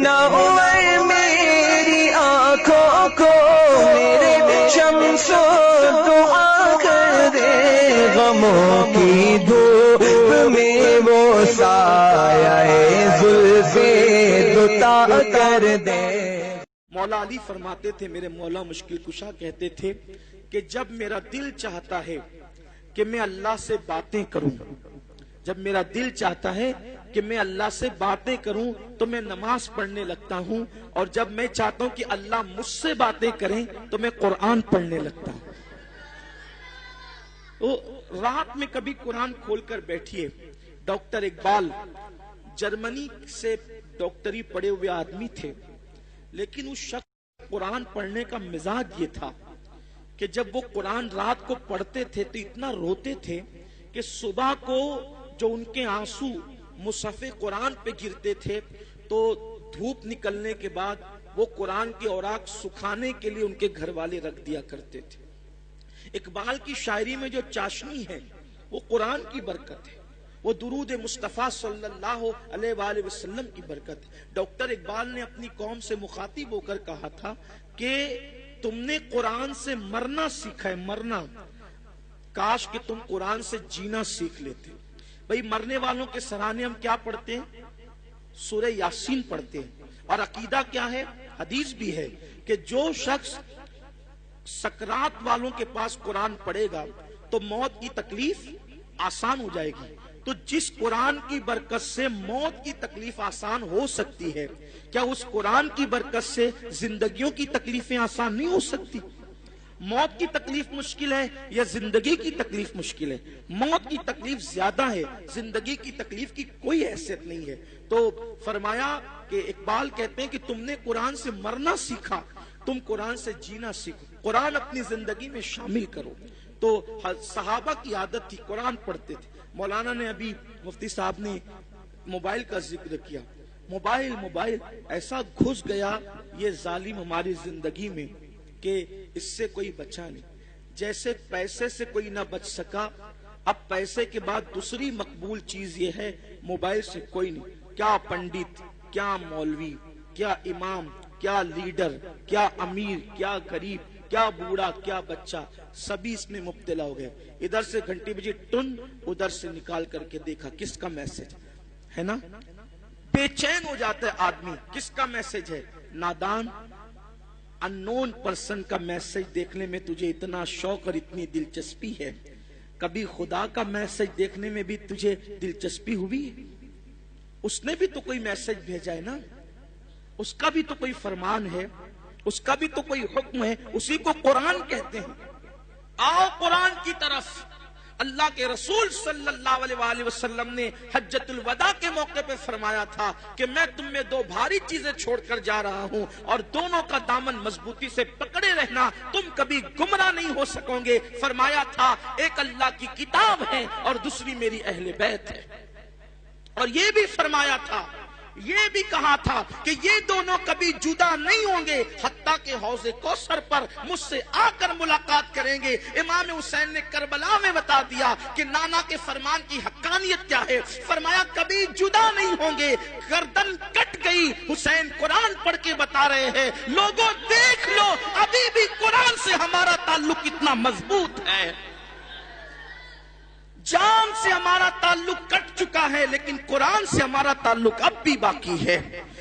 منور میری آنکھوں کو میرے شمس دعا کر دے، غموں کی دھوپ میں وہ سایہ زلف دوتا کر دے۔ مولا علی فرماتے تھے، میرے مولا مشکل کشا کہتے تھے کہ جب میرا دل چاہتا ہے کہ میں اللہ سے باتیں کروں، جب میرا دل چاہتا ہے کہ میں اللہ سے باتیں کروں تو میں نماز پڑھنے لگتا ہوں، اور جب میں چاہتا ہوں کہ اللہ مجھ سے باتیں کریں تو میں قرآن پڑھنے لگتا ہوں۔ تو رات میں کبھی قرآن کھول کر بیٹھیے۔ ڈاکٹر اقبال جرمنی سے ڈاکٹری پڑھے ہوئے آدمی تھے، لیکن اس شخص قرآن پڑھنے کا مزاج یہ تھا کہ جب وہ قرآن رات کو پڑھتے تھے تو اتنا روتے تھے کہ صبح کو جو ان کے آنسو مصحف قرآن پہ گرتے تھے تو دھوپ نکلنے کے بعد وہ قرآن کے اوراق سکھانے کے لیے ان کے گھر والے رکھ دیا کرتے تھے۔ اقبال کی شاعری میں جو چاشنی ہے وہ قرآن کی برکت ہے، وہ درود مصطفیٰ صلی اللہ علیہ وآلہ وسلم کی برکت ہے۔ ڈاکٹر اقبال نے اپنی قوم سے مخاطب ہو کر کہا تھا کہ تم نے قرآن سے مرنا سیکھا ہے، مرنا، کاش کہ تم قرآن سے جینا سیکھ لیتے۔ بھئی مرنے والوں کے سرانے ہم کیا پڑھتے ہیں؟ سورہ یاسین پڑھتے ہیں، اور عقیدہ کیا ہے؟ حدیث بھی ہے کہ جو شخص سکرات والوں کے پاس قرآن پڑھے گا تو موت کی تکلیف آسان ہو جائے گی۔ تو جس قرآن کی برکت سے موت کی تکلیف آسان ہو سکتی ہے، کیا اس قرآن کی برکت سے زندگیوں کی تکلیفیں آسان نہیں ہو سکتی؟ موت کی تکلیف مشکل ہے یا زندگی کی تکلیف مشکل ہے؟ موت کی تکلیف زیادہ ہے، زندگی کی تکلیف کی کوئی حیثیت نہیں ہے۔ تو فرمایا کہ اقبال کہتے ہیں کہ تم نے قرآن سے مرنا سیکھا، تم قرآن سے جینا سیکھو، قرآن اپنی زندگی میں شامل کرو۔ تو صحابہ کی عادت تھی، قرآن پڑھتے تھے۔ مولانا نے ابھی مفتی صاحب نے موبائل کا ذکر کیا، موبائل ایسا گھس گیا یہ ظالم ہماری زندگی میں کہ اس سے کوئی بچا نہیں۔ جیسے پیسے سے کوئی نہ بچ سکا، اب پیسے کے بعد دوسری مقبول چیز یہ ہے، موبائل سے کوئی نہیں۔ کیا پنڈت، کیا مولوی، کیا امام، کیا لیڈر، کیا امیر، کیا غریب، کیا بوڑھا، کیا بچہ، سبھی اس میں مبتلا ہو گئے۔ ادھر سے گھنٹی بجی ٹن، ادھر سے نکال کر کے دیکھا کس کا میسج ہے نا، بے چین ہو جاتا ہے آدمی، کس کا میسج ہے؟ نادان انون پرسن کا میسج دیکھنے میں تجھے اتنا شوق اور اتنی دلچسپی ہے، کبھی خدا کا میسج دیکھنے میں بھی تجھے دلچسپی ہوئی؟ اس نے بھی تو کوئی میسج بھیجا ہے نا، اس کا بھی تو کوئی فرمان ہے، اس کا بھی تو کوئی حکم ہے، اسی کو قرآن کہتے ہیں۔ آؤ قرآن کی طرف۔ اللہ کے رسول صلی اللہ علیہ وآلہ وسلم نے حجۃ الوداع کے موقع پہ فرمایا تھا کہ میں تم میں دو بھاری چیزیں چھوڑ کر جا رہا ہوں، اور دونوں کا دامن مضبوطی سے پکڑے رہنا، تم کبھی گمراہ نہیں ہو سکو گے۔ فرمایا تھا ایک اللہ کی کتاب ہے اور دوسری میری اہل بیت ہے، اور یہ بھی فرمایا تھا، یہ بھی کہا تھا کہ یہ دونوں کبھی جدا نہیں ہوں گے حتیٰ کہ حوض کوثر پر مجھ سے آ کر ملاقات کریں گے۔ امام حسین نے کربلا میں بتا دیا کہ نانا کے فرمان کی حقانیت کیا ہے۔ فرمایا کبھی جدا نہیں ہوں گے۔ گردن کٹ گئی، حسین قرآن پڑھ کے بتا رہے ہیں لوگوں دیکھ لو ابھی بھی قرآن سے ہمارا تعلق کتنا مضبوط ہے۔ جان سے ہمارا تعلق کٹ چکا ہے لیکن قرآن سے ہمارا تعلق اب بھی باقی ہے۔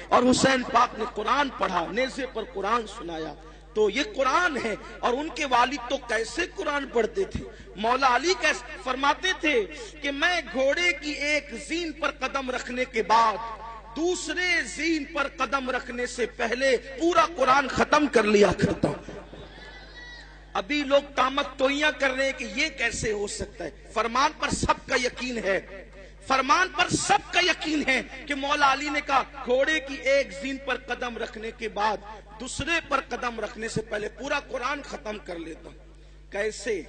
اور حسین پاک نے قرآن پڑھا، نیزے پر قرآن سنایا، تو یہ قرآن ہے۔ اور ان کے والد تو کیسے قرآن پڑھتے تھے، مولا علی کیسے فرماتے تھے کہ میں گھوڑے کی ایک زین پر قدم رکھنے کے بعد دوسرے زین پر قدم رکھنے سے پہلے پورا قرآن ختم کر لیا کرتا ہوں۔ ابھی لوگ تامت توئیاں کر رہے ہیں کہ یہ کیسے ہو سکتا ہے۔ فرمان پر سب کا یقین ہے، فرمان پر سب کا یقین ہے کہ مولا علی نے کہا گھوڑے کی ایک زین پر قدم رکھنے کے بعد دوسرے پر قدم رکھنے سے پہلے پورا قرآن ختم کر لیتا ہوں۔ کیسے؟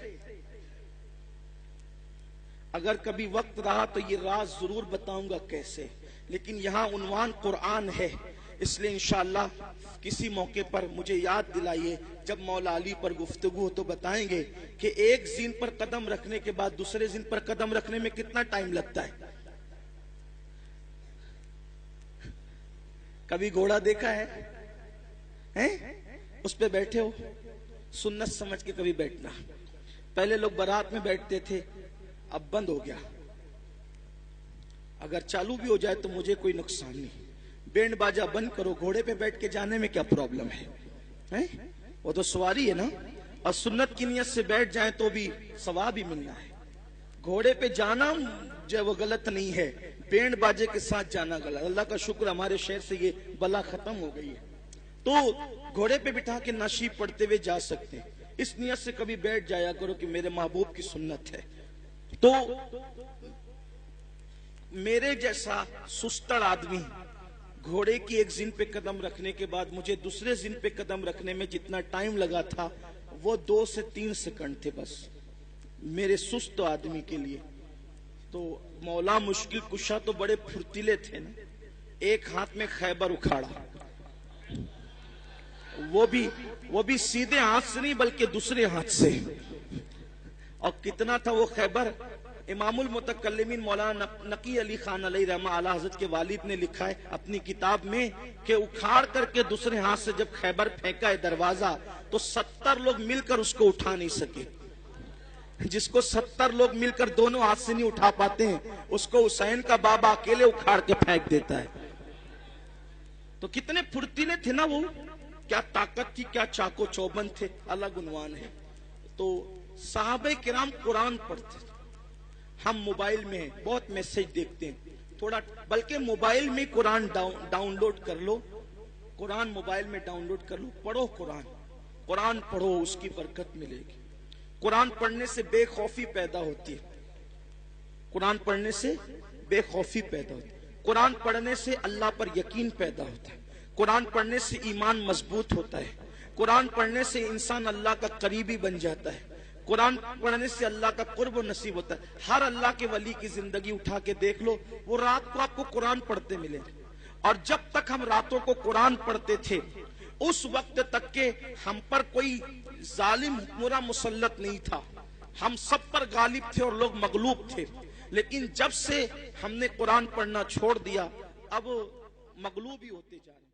اگر کبھی وقت رہا تو یہ راز ضرور بتاؤں گا کیسے، لیکن یہاں عنوان قرآن ہے، اس لیے انشاءاللہ کسی موقع پر مجھے یاد دلائیے، جب مولا علی پر گفتگو ہو تو بتائیں گے کہ ایک زین پر قدم رکھنے کے بعد دوسرے زین پر قدم رکھنے میں کتنا ٹائم لگتا ہے۔ کبھی گھوڑا دیکھا ہے اس پہ بیٹھے ہو؟ سنت سمجھ کے کبھی بیٹھنا. پہلے لوگ بارات میں بیٹھتے تھے، اب بند ہو گیا. اگر چالو بھی ہو جائے تو مجھے کوئی نقصان نہیں. بینڈ باجا بند کرو، گھوڑے پہ بیٹھ کے جانے میں کیا پرابلم ہے؟ وہ تو سواری ہے نا. اور سنت کی نیت سے بیٹھ جائیں تو بھی ثواب ہی ملنا ہے. گھوڑے پہ جانا جو وہ غلط نہیں ہے، بینڈ باجے کے ساتھ جانا غلط. اللہ کا شکر ہمارے شہر سے یہ بلا ختم ہو گئی ہے. تو گھوڑے پہ بٹھا کے نشید پڑھتے ہوئے جا سکتے ہیں. اس نیت سے کبھی بیٹھ جایا کرو کہ میرے محبوب کی سنت ہے. تو میرے جیسا سستڑ آدمی گھوڑے کی ایک زن پہ قدم رکھنے کے بعد مجھے دوسرے زن پہ قدم رکھنے میں جتنا ٹائم لگا تھا وہ 2 سے 3 سیکنڈ تھے بس میرے سست آدمی کے لیے. تو مولا مشکل کشا تو بڑے پھرتیلے تھے نا. ایک ہاتھ میں خیبر اکھاڑا، وہ بھی سیدھے ہاتھ سے نہیں بلکہ دوسرے ہاتھ سے. اور کتنا تھا وہ خیبر؟ امام المتکلمین مولانا نقی علی خان علیہ رحمہ اعلی حضرت کے والد نے لکھا ہے اپنی کتاب میں کہ اکھاڑ کر کے دوسرے ہاتھ سے جب خیبر پھینکا ہے دروازہ تو 70 لوگ مل کر اس کو اٹھا نہیں سکے. جس کو 70 لوگ مل کر دونوں ہاتھ سے نہیں اٹھا پاتے ہیں اس کو حسین کا بابا اکیلے اکھاڑ کے پھینک دیتا ہے. تو کتنے پھرتیلے تھے نا وہ، کیا طاقت تھی، کیا چاقو چوبند تھے، الگ عنوان ہے. تو صحابہ کرام قرآن پڑھتے تھے. ہم موبائل میں بہت میسج دیکھتے ہیں تھوڑا، بلکہ موبائل میں قرآن ڈاؤن لوڈ کر لو. قرآن موبائل میں ڈاؤن لوڈ کر لو، پڑھو قرآن پڑھو، اس کی برکت ملے گی. قرآن پڑھنے سے بے خوفی پیدا ہوتی ہے. قرآن پڑھنے سے بے خوفی پیدا ہوتی ہے. قرآن پڑھنے سے اللہ پر یقین پیدا ہوتا ہے. قرآن پڑھنے سے ایمان مضبوط ہوتا ہے. قرآن پڑھنے سے انسان اللہ کا قریبی بن جاتا ہے. قرآن پڑھنے سے اللہ کا قرب و نصیب ہوتا ہے. ہر اللہ کے ولی کی زندگی اٹھا کے دیکھ لو، وہ رات کو آپ کو قرآن پڑھتے ملے. اور جب تک ہم راتوں کو قرآن پڑھتے تھے اس وقت تک کہ ہم پر کوئی ظالم حکمراں مسلط نہیں تھا. ہم سب پر غالب تھے اور لوگ مغلوب تھے. لیکن جب سے ہم نے قرآن پڑھنا چھوڑ دیا اب مغلوب ہی ہوتے جا رہے ہیں.